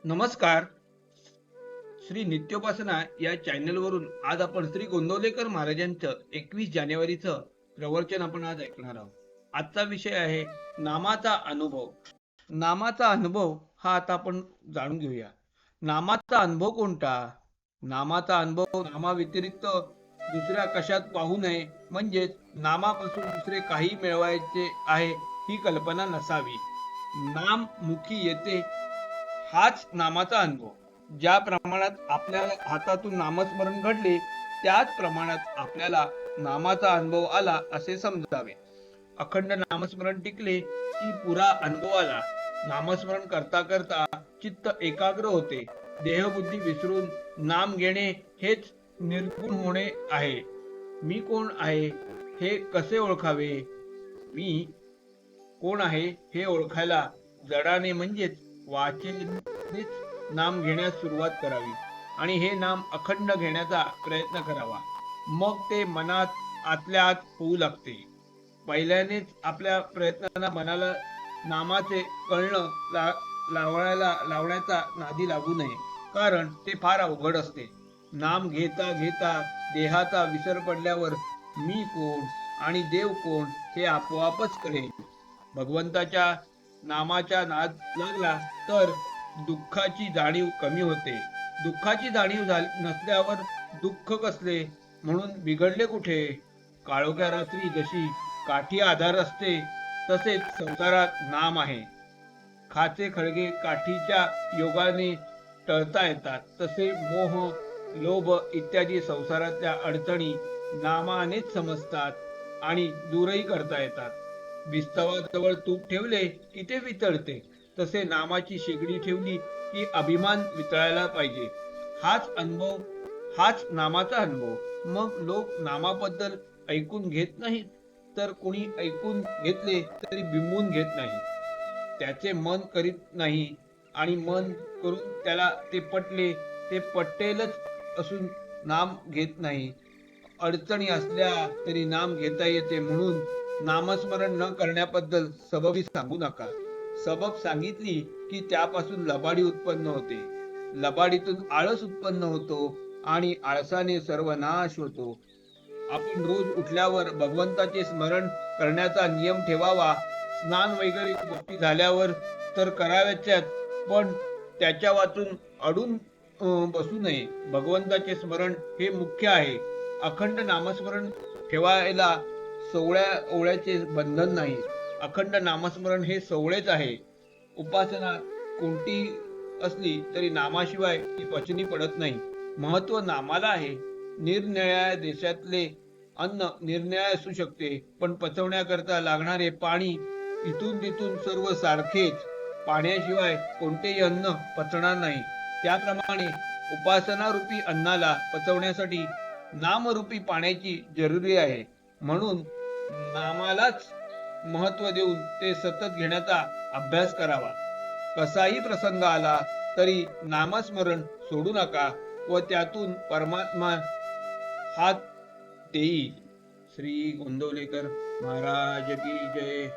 नमस्कार. श्री नित्योपासना या चॅनलवरून आज आपण श्री गोंदवलेकर महाराजांचं 21 जानेवारीचं प्रवचन आपण आज ऐकणार आहोत. आजचा विषय आहे नामाचा अनुभव. नामाचा अनुभव हा आता आपण जाणून घेऊया. नामाचा अनुभव कोणता? नामाचा अनुभव नामाव्यतिरिक्त दुसऱ्या कशात पाहू नये, म्हणजेच नामापासून दुसरे काही मिळवायचे आहे ही कल्पना नसावी. नाम मुखी येते हाच नामाचा अनुभव. ज्या प्रमाणात आपल्या हातातून नामस्मरण घडले त्याच प्रमाणात आपल्याला नामाचा अनुभव आला असे समजावे. अखंड नामस्मरण टिकले की पुरा अनुभव आला. नामस्मरण करता करता चित्त एकाग्र होते. देहबुद्धी विसरून नाम घेणे हेच निर्गुण होणे आहे. मी कोण आहे हे कसे ओळखावे? मी कोण आहे हे ओळखायला जडाने म्हणजेच वाचेनेच नाम घेण्यास सुरुवात करावी आणि हे नाम अखंड घेण्याचा प्रयत्न करावा. मग ते मनात आतल्या आत होऊ लागते. पहिल्यानेच आपल्या प्रयत्नांना मनाला नामाचे कळणं लावण्याचा नादी लागू नये, कारण ते फार अवघड असते. नाम घेता घेता देहाचा विसर पडल्यावर मी कोण आणि देव कोण हे आपोआपच कळेल. भगवंताच्या नामाचा नाद लागला तर दुःखाची जाणीव कमी होते. दुःखाची जाणीव नसल्यावर दुःख कसले, म्हणून बिघडले कुठे? काळोख्या रात्री जशी काठी आधार असते तसेच संसारात नाम आहे. खाचे खळगे काठीच्या योगाने टळता येतात, तसे मोह लोभ इत्यादी संसारातल्या अडचणी नामानेच समजतात आणि दूरही करता येतात. विस्तवाजवळ तूप ठेवले की ते वितळते, तसे नामाची शेगडी ठेवली की अभिमान वितळायला पाहिजे. हाच अनुभव, हाच नामाचा अनुभव. मग लोक नामाबद्दल ऐकून घेत नाहीत, तर कोणी ऐकून घेतले तरी बिंबून घेत नाही. त्याचे मन करीत नाही आणि मन करून त्याला ते पटले ते पटेलच असून नाम घेत नाही. अडचणी असल्या तरी नाम घेता येते, म्हणून नामस्मरण न करण्याबद्दल सबबी सांगू नका. सबब सांगितली की त्यापासून लबाडी उत्पन्न होते. लबाडीतून आळस उत्पन्न होतो आणि आळसाने सर्वनाश होतो. आपण रोज उठल्यावर भगवंताचे स्मरण करण्याचा नियम ठेवावा. स्नान वगैरे गोष्टी झाल्यावर तर कराव्याच्याच, पण त्याच्या वाचून अडून बसू नये. भगवंताचे स्मरण हे मुख्य आहे. अखंड नामस्मरण ठेवायला सोवळ्या ओवळ्याचे बंधन नाही. अखंड नामस्मरण हे सोवळेच आहे. उपासना कोणती असली तरी नामाशिवाय ती पचनी पडत नाही. महत्व नामाला आहे. निरनिराळ्या देशातले अन्न निरनिराळे असू शकते, पण पचवण्याकरता लागणारे पाणी इथून तिथून सर्व सारखेच. पाण्याशिवाय कोणतेही अन्न पचणार नाही. त्याप्रमाणे उपासनारूपी अन्नाला पचवण्यासाठी नामरूपी पाण्याची जरुरी आहे. म्हणून नामालाच महत्व देऊन ते सतत घेण्याचा अभ्यास करावा. कसाही प्रसंग आला तरी नामस्मरण सोडू नका व त्यातून परमात्मा हात देईल. श्री गोंदवलेकर महाराज की जय.